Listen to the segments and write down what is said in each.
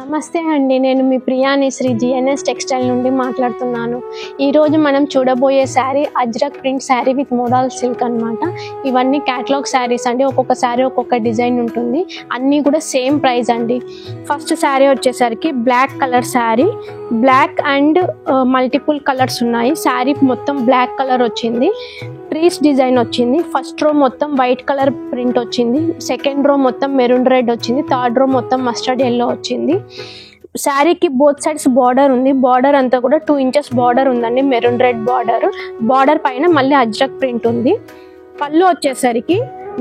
నమస్తే అండి, నేను మీ ప్రియాని శ్రీ జిఎన్ఎస్ టెక్స్టైల్ నుండి మాట్లాడుతున్నాను. ఈరోజు మనం చూడబోయే sari Ajrakh print sari with model silk అనమాట. ఇవన్నీ క్యాటలాగ్ శారీస్ అండి. ఒక్కొక్క శారీ ఒక్కొక్క డిజైన్ ఉంటుంది, అన్నీ కూడా సేమ్ ప్రైస్ అండి. ఫస్ట్ శారీ వచ్చేసరికి black colour sari, black and multiple colours ఉన్నాయి. శారీ మొత్తం బ్లాక్ కలర్ వచ్చింది, ట్రీస్ డిజైన్ వచ్చింది. ఫస్ట్ రో మొత్తం వైట్ కలర్ ప్రింట్ వచ్చింది, సెకండ్ రో మొత్తం మెరూన్ రెడ్ వచ్చింది, థర్డ్ రో మొత్తం మస్టర్డ్ ఎల్లో వచ్చింది. శారీకి బోత్ సైడ్స్ బార్డర్ ఉంది, బార్డర్ అంతా కూడా 2 ఇంచెస్ బార్డర్ ఉందండి, మెరూన్ రెడ్ బార్డర్. బార్డర్ పైన మళ్ళీ అజ్రక్ ప్రింట్ ఉంది. పళ్ళు వచ్చేసరికి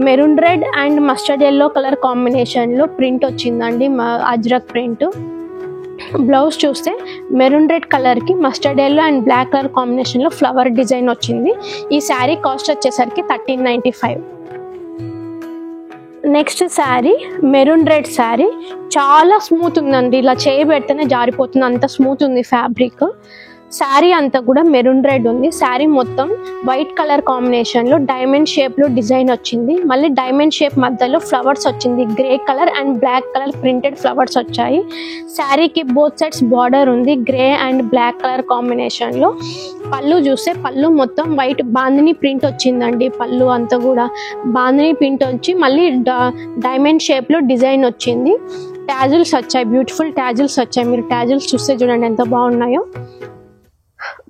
maroon red and mustard yellow colour కాంబినేషన్లో ప్రింట్ వచ్చిందండి, అజ్రక్ ప్రింట్. బ్లౌజ్ చూస్తే మెరూన్ రెడ్ కలర్కి mustard yellow and black colour కాంబినేషన్లో ఫ్లవర్ డిజైన్ వచ్చింది. ఈ శారీ కాస్ట్ వచ్చేసరికి 1395. Next sari maroon red sari, చాలా స్మూత్ ఉందండి, ఇలా చేయబెడితేనే జారిపోతుంది, అంత స్మూత్ ఉంది ఫ్యాబ్రిక్. శారీ అంతా కూడా మెరూన్ రెడ్ ఉంది. శారీ మొత్తం వైట్ కలర్ కాంబినేషన్లో డైమండ్ షేప్లో డిజైన్ వచ్చింది, మళ్ళీ డైమండ్ షేప్ మధ్యలో ఫ్లవర్స్ వచ్చింది, grey colour and black colour printed flowers వచ్చాయి. శారీకి బోత్ సైడ్స్ బార్డర్ ఉంది, గ్రే అండ్ బ్లాక్ కలర్ కాంబినేషన్లో. పళ్ళు చూస్తే పళ్ళు మొత్తం వైట్ బాందిని ప్రింట్ వచ్చిందండి, పళ్ళు అంతా కూడా బాందిని ప్రింట్ వచ్చి మళ్ళీ డైమండ్ షేప్లో డిజైన్ వచ్చింది. ట్యాజిల్స్ వచ్చాయి, బ్యూటిఫుల్ ట్యాజిల్స్ వచ్చాయి. మీరు ట్యాజిల్స్ చూస్తే చూడండి ఎంత బాగున్నాయో.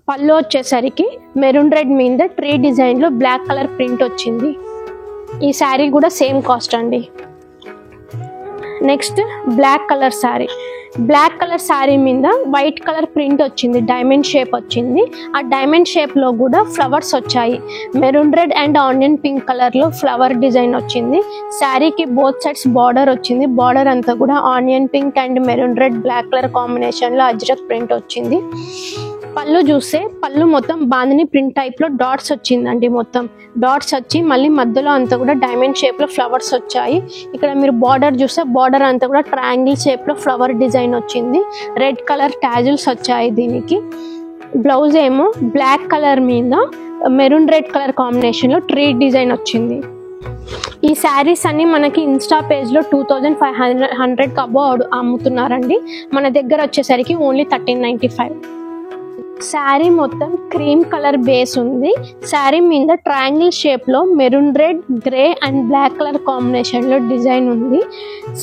పళ్ళు వచ్చేసరికి మెరూన్ రెడ్ మీద ట్రీ డిజైన్లో బ్లాక్ కలర్ ప్రింట్ వచ్చింది. ఈ శారీ కూడా సేమ్ కాస్ట్ అండి. Next black colour sari, black colour sari మీద వైట్ కలర్ ప్రింట్ వచ్చింది, డైమండ్ షేప్ వచ్చింది. ఆ డైమండ్ షేప్లో కూడా ఫ్లవర్స్ వచ్చాయి, maroon red and onion pink కలర్లో ఫ్లవర్ డిజైన్ వచ్చింది. శారీకి బోత్ సైడ్స్ బార్డర్ వచ్చింది, బార్డర్ అంతా కూడా onion pink and maroon red black colour కాంబినేషన్లో అజ్రక్ ప్రింట్ వచ్చింది. పళ్ళు చూస్తే పళ్ళు మొత్తం బాందిని ప్రింట్ టైప్లో డాట్స్ వచ్చిందండి, మొత్తం డాట్స్ వచ్చి మళ్ళీ మధ్యలో అంతా కూడా డైమండ్ షేప్లో ఫ్లవర్స్ వచ్చాయి. ఇక్కడ మీరు బార్డర్ చూస్తే బార్డర్ అంతా కూడా ట్రయాంగిల్ షేప్లో ఫ్లవర్ డిజైన్ వచ్చింది. రెడ్ కలర్ ట్యాజిల్స్ వచ్చాయి దీనికి. బ్లౌజ్ ఏమో బ్లాక్ కలర్ మీద మెరూన్ రెడ్ కలర్ కాంబినేషన్లో ట్రీ డిజైన్ వచ్చింది. ఈ శారీస్ అన్ని మనకి ఇన్స్టా పేజ్లో 2500 అబోవ్ అమ్ముతున్నారండి, మన దగ్గర వచ్చేసరికి ఓన్లీ 1395. శారీ మొత్తం క్రీమ్ కలర్ బేస్ ఉంది. శారీ మీద ట్రయాంగిల్ షేప్లో maroon red, grey and black colour కాంబినేషన్లో డిజైన్ ఉంది.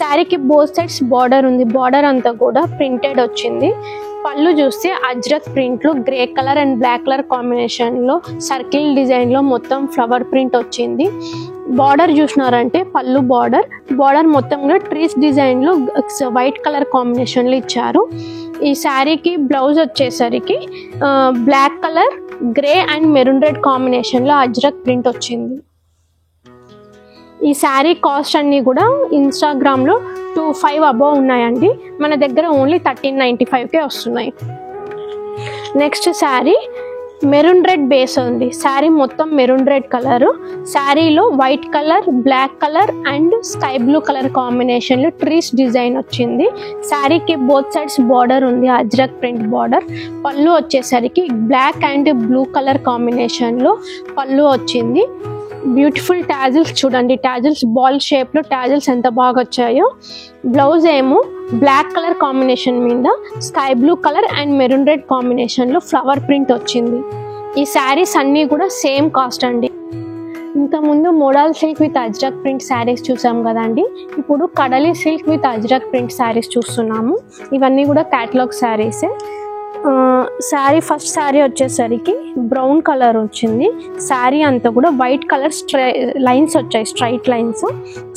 శారీకి బోత్ సైడ్స్ బార్డర్ ఉంది, బార్డర్ అంతా కూడా ప్రింటెడ్ వచ్చింది. పళ్ళు చూస్తే అజ్రక్ ప్రింట్లో grey colour and black colour కాంబినేషన్లో సర్కిల్ డిజైన్లో మొత్తం ఫ్లవర్ ప్రింట్ వచ్చింది. బార్డర్ చూసినారంటే పళ్ళు బార్డర్ మొత్తం కూడా ట్రీస్ డిజైన్లో వైట్ కలర్ కాంబినేషన్లో ఇచ్చారు. ఈ శారీకి బ్లౌజ్ వచ్చేసరికి black colour, grey and maroon red కాంబినేషన్లో అజ్రక్ ప్రింట్ వచ్చింది. ఈ శారీ కాస్ట్ అన్నీ కూడా ఇన్స్టాగ్రామ్లో 25 అబోవ్ ఉన్నాయండి, మన దగ్గర ఓన్లీ 1395కే వస్తున్నాయి. Next sari maroon red base ఉంది. శారీ మొత్తం మెరూన్ రెడ్ కలరు, శారీలో white colour, black colour and sky blue colour కాంబినేషన్లో ట్రీస్ డిజైన్ వచ్చింది. శారీకి బోత్ సైడ్స్ బార్డర్ ఉంది, అజ్రక్ ప్రింట్ బార్డర్. పళ్ళు వచ్చేసరికి బ్లాక్ అండ్ బ్లూ కలర్ కాంబినేషన్లో పళ్ళు వచ్చింది. బ్యూటిఫుల్ ట్యాజిల్స్ చూడండి, ట్యాజిల్స్ బాల్ షేప్లో ట్యాజిల్స్ ఎంత బాగా వచ్చాయో. బ్లౌజ్ ఏమో బ్లాక్ కలర్ కాంబినేషన్ మీద sky blue colour and maroon red కాంబినేషన్లో ఫ్లవర్ ప్రింట్ వచ్చింది. ఈ శారీస్ అన్నీ కూడా సేమ్ కాస్ట్ అండి. ఇంతకుముందు model silk with Ajrak print saris చూసాం కదండి, ఇప్పుడు Kadali silk with Ajrak print saris చూస్తున్నాము. ఇవన్నీ కూడా క్యాటలాగ్ శారీసే. శారీ ఫస్ట్ శారీ వచ్చేసరికి బ్రౌన్ కలర్ వచ్చింది. శారీ అంతా కూడా వైట్ కలర్ లైన్స్ వచ్చాయి, స్ట్రైట్ లైన్స్.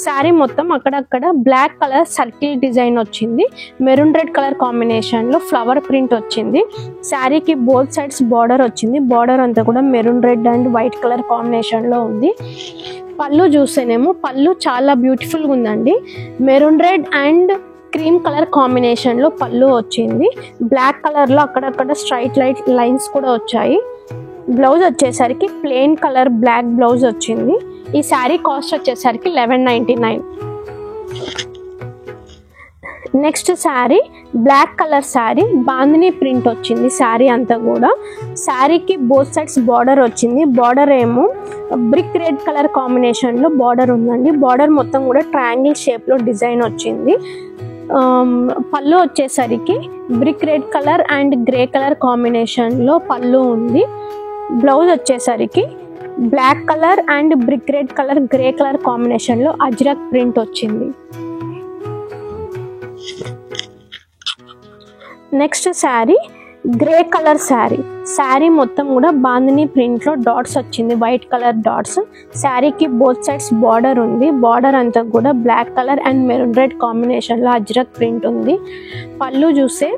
శారీ మొత్తం అక్కడక్కడ బ్లాక్ కలర్ సర్కిల్ డిజైన్ వచ్చింది, మెరూన్ రెడ్ కలర్ కాంబినేషన్లో ఫ్లవర్ ప్రింట్ వచ్చింది. శారీకి బోత్ సైడ్స్ బార్డర్ వచ్చింది, బార్డర్ అంతా కూడా maroon red and white colour కాంబినేషన్లో ఉంది. పళ్ళు చూస్తేనేమో పళ్ళు చాలా బ్యూటిఫుల్గా ఉందండి, maroon red and cream colour కాంబినేషన్లో పళ్ళు వచ్చింది. బ్లాక్ కలర్లో అక్కడక్కడ స్ట్రైట్ లైన్స్ కూడా వచ్చాయి. బ్లౌజ్ వచ్చేసరికి ప్లెయిన్ కలర్ బ్లాక్ బ్లౌజ్ వచ్చింది. ఈ శారీ కాస్ట్ వచ్చేసరికి 1199. Next sari black colour sari, bandhani print వచ్చింది శారీ అంతా కూడా. శారీకి బోత్ సైడ్స్ బార్డర్ వచ్చింది, బార్డర్ ఏమో బ్రిక్ రెడ్ కలర్ కాంబినేషన్లో బార్డర్ ఉందండి. బార్డర్ మొత్తం కూడా ట్రయాంగిల్ షేప్లో డిజైన్ వచ్చింది. పళ్ళు వచ్చేసరికి brick red colour and grey colour కాంబినేషన్లో పళ్ళు ఉంది. బ్లౌజ్ వచ్చేసరికి black colour and brick red colour grey colour కాంబినేషన్లో అజ్రక్ ప్రింట్ వచ్చింది. Next sari grey colour sari మొత్తం కూడా బాందిని ప్రింట్లో డాట్స్ వచ్చింది, వైట్ కలర్ డాట్స్. శారీకి బోత్ సైడ్స్ బార్డర్ ఉంది. బార్డర్ అంతా కూడా black colour and maroon red కాంబినేషన్లో అజ్రక్ ప్రింట్ ఉంది. పళ్ళు చూస్తే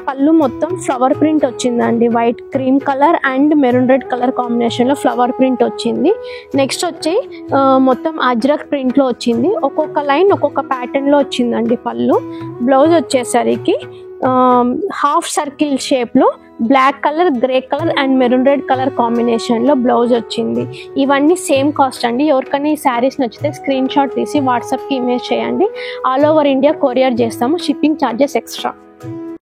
పళ్ళు మొత్తం ఫ్లవర్ ప్రింట్ వచ్చిందండి. White cream colour and maroon red colour కాంబినేషన్లో ఫ్లవర్ ప్రింట్ వచ్చింది. నెక్స్ట్ వచ్చి మొత్తం అజ్రక్ ప్రింట్లో వచ్చింది. ఒక్కొక్క లైన్ ఒక్కొక్క ప్యాటర్న్లో వచ్చిందండి పళ్ళు. బ్లౌజ్ వచ్చేసరికి హాఫ్ సర్కిల్ షేప్లో black colour, grey colour and maroon red colour కాంబినేషన్లో బ్లౌజ్ వచ్చింది. ఇవన్నీ సేమ్ కాస్ట్ అండి. ఎవరికైనా ఈ శారీస్ నచ్చితే స్క్రీన్ షాట్ తీసి వాట్సాప్కి ఇమేజ్ చేయండి. ఆల్ ఓవర్ ఇండియా కొరియర్ చేస్తాము. Shipping charges extra.